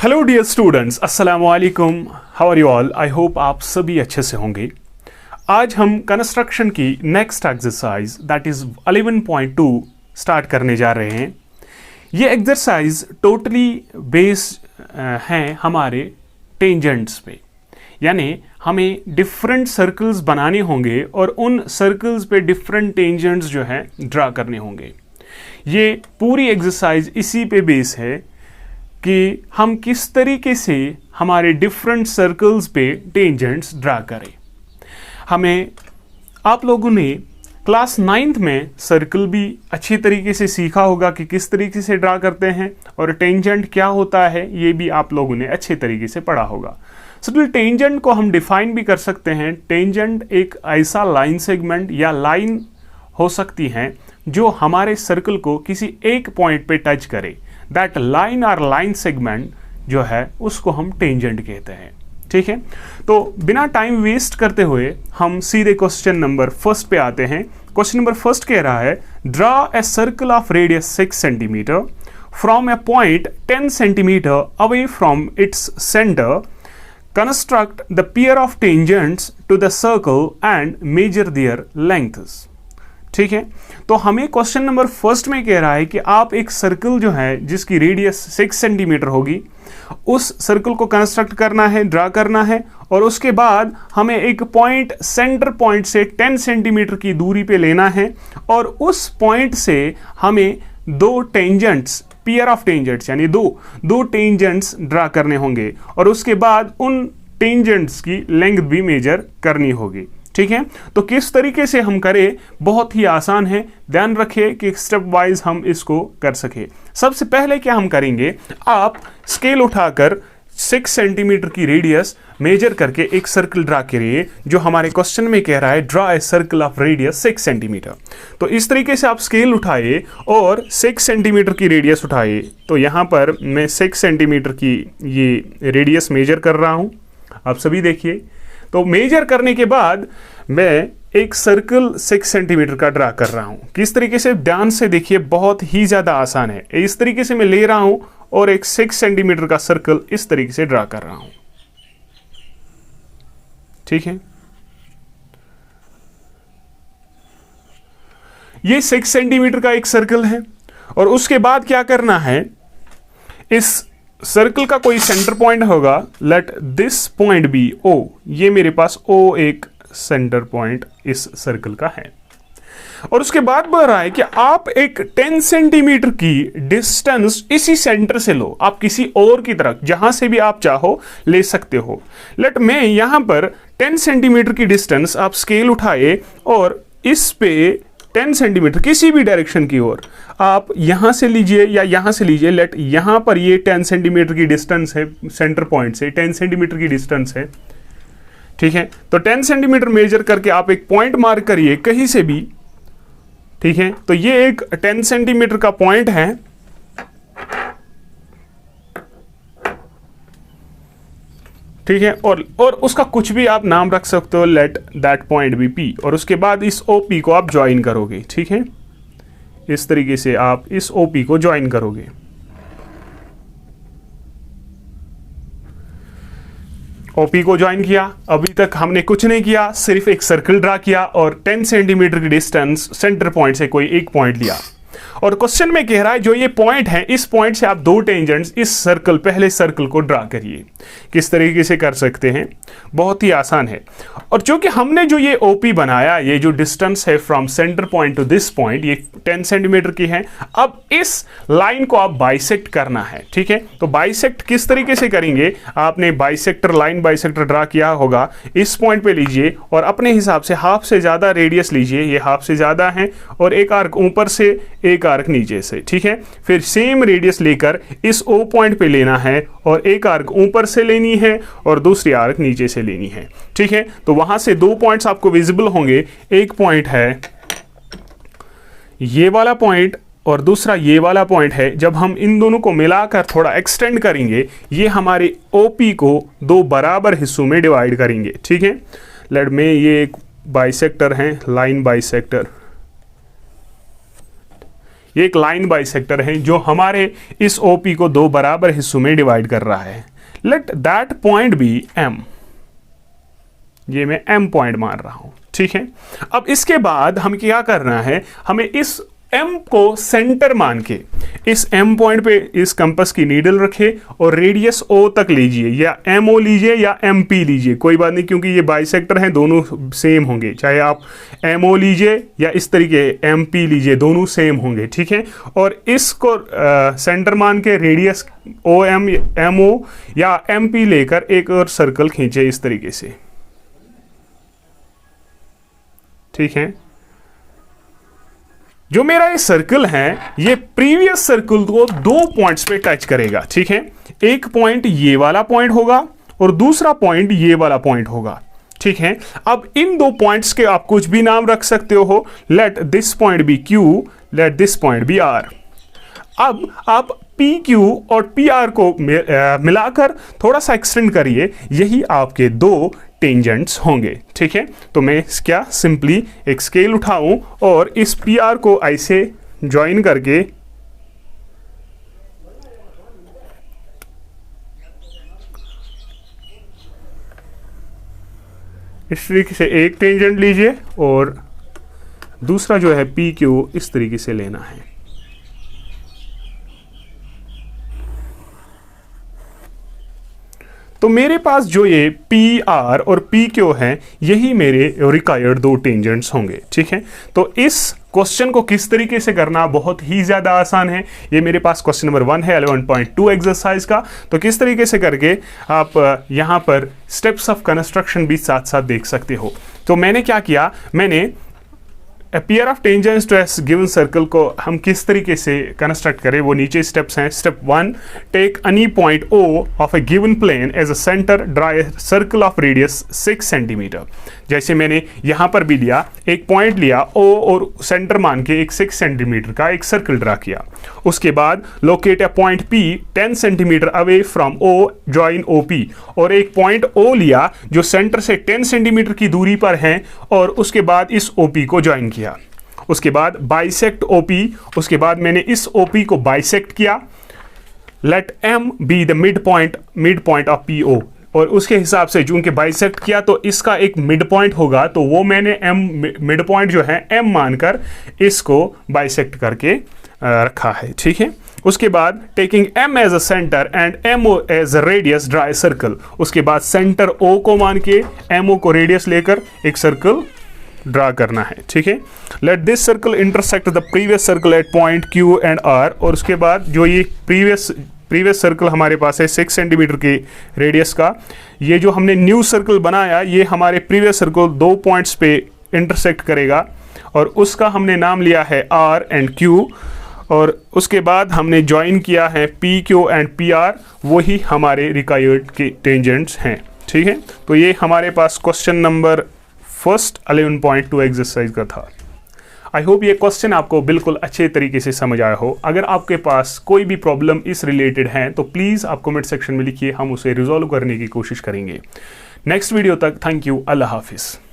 Hello dear students, अस्सलाम वालेकुम। How are you all? I hope आप सभी अच्छे से होंगे। आज हम कंस्ट्रक्शन की next exercise that is 11.2 start करने जा रहे हैं। ये एक्सरसाइज टोटली बेस्ड हैं हमारे टेंजेंट्स पे, यानी हमें डिफरेंट सर्कल्स बनाने होंगे और उन सर्कल्स पे डिफरेंट टेंजेंट्स जो है ड्रा करने होंगे। ये पूरी एक्सरसाइज इसी पे बेस है कि हम किस तरीके से हमारे डिफरेंट सर्कल्स पे टेंजेंट्स ड्रा करें। हमें आप लोगों ने क्लास 9th में सर्कल भी अच्छी तरीके से सीखा होगा कि किस तरीके से ड्रा करते हैं और टेंजेंट क्या होता है, ये भी आप लोगों ने अच्छे तरीके से पढ़ा होगा। तो टेंजेंट को हम डिफाइन भी कर सकते हैं। टेंजेंट एक ऐसा लाइन सेगमेंट या लाइन हो सकती है जो हमारे सर्कल को किसी एक पॉइंट पे टच करे। दैट लाइन और लाइन सेगमेंट जो है उसको हम टेंजेंट कहते हैं। ठीक है, तो बिना टाइम वेस्ट करते हुए हम सीधे क्वेश्चन नंबर फर्स्ट पे आते हैं। क्वेश्चन नंबर फर्स्ट कह रहा है, draw a circle of radius 6 centimetre from a point 10 centimetre away from its centre, construct the pair of tangents to the circle and measure their lengths. ठीक है, तो हमें क्वेश्चन नंबर फर्स्ट में कह रहा है कि आप एक सर्कल जो है जिसकी रेडियस 6 सेंटीमीटर होगी, उस सर्कल को कंस्ट्रक्ट करना है, ड्रा करना है, और उसके बाद हमें एक पॉइंट सेंटर पॉइंट से 10 सेंटीमीटर की दूरी पे लेना है और उस पॉइंट से हमें दो टेंजेंट्स, पेयर ऑफ टेंजेंट्स यानी दो टेंजेंट्स ड्रा करने होंगे और उसके बाद उन टेंजेंट्स की लेंथ भी मेजर करनी होगी। ठीक है, तो किस तरीके से हम करें, बहुत ही आसान है। ध्यान रखिए कि स्टेप वाइज हम इसको कर सके। सबसे पहले क्या हम करेंगे, आप स्केल उठाकर 6 सेंटीमीटर की रेडियस मेजर करके एक सर्कल ड्रा करिए जो हमारे क्वेश्चन में कह रहा है draw a circle of radius 6 centimetre. तो इस तरीके से आप स्केल उठाए और 6 सेंटीमीटर की रेडियस उठाए। तो यहाँ पर मैं 6 सेंटीमीटर की ये रेडियस मेजर कर रहा हूँ, आप सभी देखिए। तो मेजर करने के बाद मैं एक सर्कल 6 सेंटीमीटर का ड्रा कर रहा हूं। किस तरीके से, ध्यान से देखिए, बहुत ही ज्यादा आसान है। इस तरीके से मैं ले रहा हूं और एक 6 सेंटीमीटर का सर्कल इस तरीके से ड्रा कर रहा हूं। ठीक है, ये 6 सेंटीमीटर का एक सर्कल है और उसके बाद क्या करना है, इस सर्कल का कोई सेंटर पॉइंट होगा। Let this point be O, ये मेरे पास ओ एक सेंटर पॉइंट इस सर्कल का है। और उसके बाद बोल रहा है कि आप एक 10 सेंटीमीटर की डिस्टेंस इसी सेंटर से लो, आप किसी और की तरफ जहां से भी आप चाहो ले सकते हो। लेट मैं यहां पर 10 सेंटीमीटर की डिस्टेंस, आप स्केल उठाए और इस पे 10 सेंटीमीटर किसी भी डायरेक्शन की ओर आप यहां से लीजिए या यहां से लीजिए। लेट यहां पर ये 10 सेंटीमीटर की डिस्टेंस है, सेंटर पॉइंट से 10 सेंटीमीटर की डिस्टेंस है। ठीक है, तो 10 सेंटीमीटर मेजर करके आप एक पॉइंट मार्क करिए कहीं से भी। ठीक है, तो ये एक 10 सेंटीमीटर का पॉइंट है। ठीक है, और उसका कुछ भी आप नाम रख सकते हो। Let that point be P, और उसके बाद इस ओ पी को आप ज्वाइन करोगे। ठीक है, इस तरीके से आप इस ओ पी को ज्वाइन करोगे। ओपी को ज्वाइन किया, अभी तक हमने कुछ नहीं किया, सिर्फ एक सर्कल ड्रा किया और 10 सेंटीमीटर की डिस्टेंस सेंटर पॉइंट से कोई एक पॉइंट लिया। और क्वेश्चन में कह रहा है जो ये पॉइंट है, इस पॉइंट से आप दो टेंजेंट्स इस सर्कल, पहले सर्कल को ड्रा करिए। किस तरीके से कर सकते हैं, बहुत ही आसान है। और जो कि हमने जो ये ओपी बनाया, ये जो डिस्टेंस है from centre point two this point, ये 10 सेंटीमीटर की है। अब इस लाइन को आप बाइसेक्ट करना है। ठीक है, तो बाइसेक्ट किस तरीके से करेंगे, आपने बाइसेक्टर लाइन बाइसेक्टर ड्रा किया होगा। इस पॉइंट पे लीजिए और अपने हिसाब से हाफ से ज्यादा रेडियस लीजिए, ये हाफ से ज्यादा है, और एक आर्क ऊपर से एक आर्क नीचे से। ठीक है, फिर सेम रेडियस लेकर इस ओ पॉइंट पे लेना है और एक आर्क ऊपर से लेनी है और दूसरी आर्क नीचे से लेनी है। ठीक है, तो वहां से दो पॉइंट्स आपको विजिबल होंगे। एक पॉइंट है ये वाला पॉइंट और दूसरा ये वाला पॉइंट है। जब हम इन दोनों को मिलाकर थोड़ा एक्सटेंड करेंगे, ये हमारे ओपी को दो बराबर हिस्सों में डिवाइड करेंगे। ठीक है, लेट में ये एक बाइसेक्टर है, लाइन बाइसेक्टर, ये एक लाइन बाइसेक्टर है जो हमारे इस OP को दो बराबर हिस्सों में डिवाइड कर रहा है। Let that point be M, ये मैं M पॉइंट मान रहा हूं, ठीक है। अब इसके बाद हम क्या करना है, हमें इस M को सेंटर मान के इस M पॉइंट पे इस कंपास की नीडल रखे और रेडियस O तक लीजिए, या MO लीजिए या MP लीजिए, कोई बात नहीं, क्योंकि ये बाइसेक्टर हैं, दोनों सेम होंगे, चाहे आप MO लीजिए या इस तरीके MP लीजिए, दोनों सेम होंगे, ठीक है। और इसको सेंटर मान के रेडियस OM MO या MP लेकर एक और सर्कल खींचे इस तरीके से, ठीक है। जो मेरा ये सर्कल है ये प्रीवियस सर्कल को दो पॉइंट्स पे टच करेगा, ठीक है। एक पॉइंट ये वाला पॉइंट होगा और दूसरा पॉइंट ये वाला पॉइंट होगा, ठीक है। अब इन दो पॉइंट्स के आप कुछ भी नाम रख सकते हो। Let this point be Q, let this point be R। अब आप PQ और PR को मिलाकर थोड़ा सा एक्सटेंड करिए, यही आपके दो टेंजेंट्स होंगे, ठीक है। तो मैं क्या सिंपली एक स्केल उठाऊं और इस PR को ऐसे ज्वाइन करके इस तरीके से एक टेंजेंट लीजिए और दूसरा जो है PQ इस तरीके से लेना है। तो मेरे पास जो ये PR और PQ हैं, यही मेरे रिक्वायर्ड दो टेंजेंट्स होंगे, ठीक है। तो इस क्वेश्चन को किस तरीके से करना बहुत ही ज़्यादा आसान है। ये मेरे पास क्वेश्चन नंबर 1 है 11.2 एक्सरसाइज का। तो किस तरीके से करके आप यहाँ पर स्टेप्स ऑफ कंस्ट्रक्शन भी साथ साथ देख सकते हो। तो मैंने क्या किया, मैंने pair of tangents to as given circle को हम किस तरीके से कंस्ट्रक्ट करें, वो नीचे स्टेप्स हैं। Step 1, take any point O of a given plane as a centre, draw a circle of radius 6 centimetre. जैसे मैंने यहाँ पर भी लिया, एक पॉइंट लिया O और सेंटर मान के एक 6 सेंटीमीटर का एक सर्कल ड्रा किया। उसके बाद locate A point P 10 centimetre away from O, join OP, और एक पॉइंट O लिया जो सेंटर से 10 सेंटीमीटर की दूरी पर है और उसके बाद इस OP को ज्वाइन किया। उसके बाद बाइसेक्ट OP, उसके बाद मैंने इस OP को बाइसेक्ट किया। Let M be the mid point of PO, और उसके हिसाब से चूंकि बाइसेक्ट किया तो इसका एक मिड पॉइंट होगा, तो वो मैंने मिड पॉइंट जो है M मानकर इसको बाइसेक्ट करके रखा है, ठीक है। उसके बाद taking M as a centre and MO as a radius, draw a circle. उसके बाद सेंटर O को मान के MO को रेडियस लेकर एक सर्कल ड्रा करना है, ठीक है। Let this circle intersect the previous circle eight point Q and R, और उसके बाद जो ये प्रीवियस सर्कल हमारे पास है 6 सेंटीमीटर की रेडियस का, ये जो हमने न्यू सर्कल बनाया ये हमारे प्रीवियस सर्कल दो पॉइंट्स पे इंटरसेक्ट करेगा, और उसका हमने नाम लिया है R एंड Q, और उसके बाद हमने ज्वाइन किया है PQ एंड PR, वही हमारे रिक्वायर्ड के टेंजेंट्स हैं, ठीक है। तो ये हमारे पास क्वेश्चन नंबर 11.2 एक्सरसाइज का था। आई होप ये क्वेश्चन आपको बिल्कुल अच्छे तरीके से समझ आया हो। अगर आपके पास कोई भी प्रॉब्लम इस रिलेटेड है तो प्लीज़ आप कमेंट सेक्शन में लिखिए, हम उसे रिजॉल्व करने की कोशिश करेंगे। नेक्स्ट वीडियो तक थैंक यू, अल्लाह हाफिज़।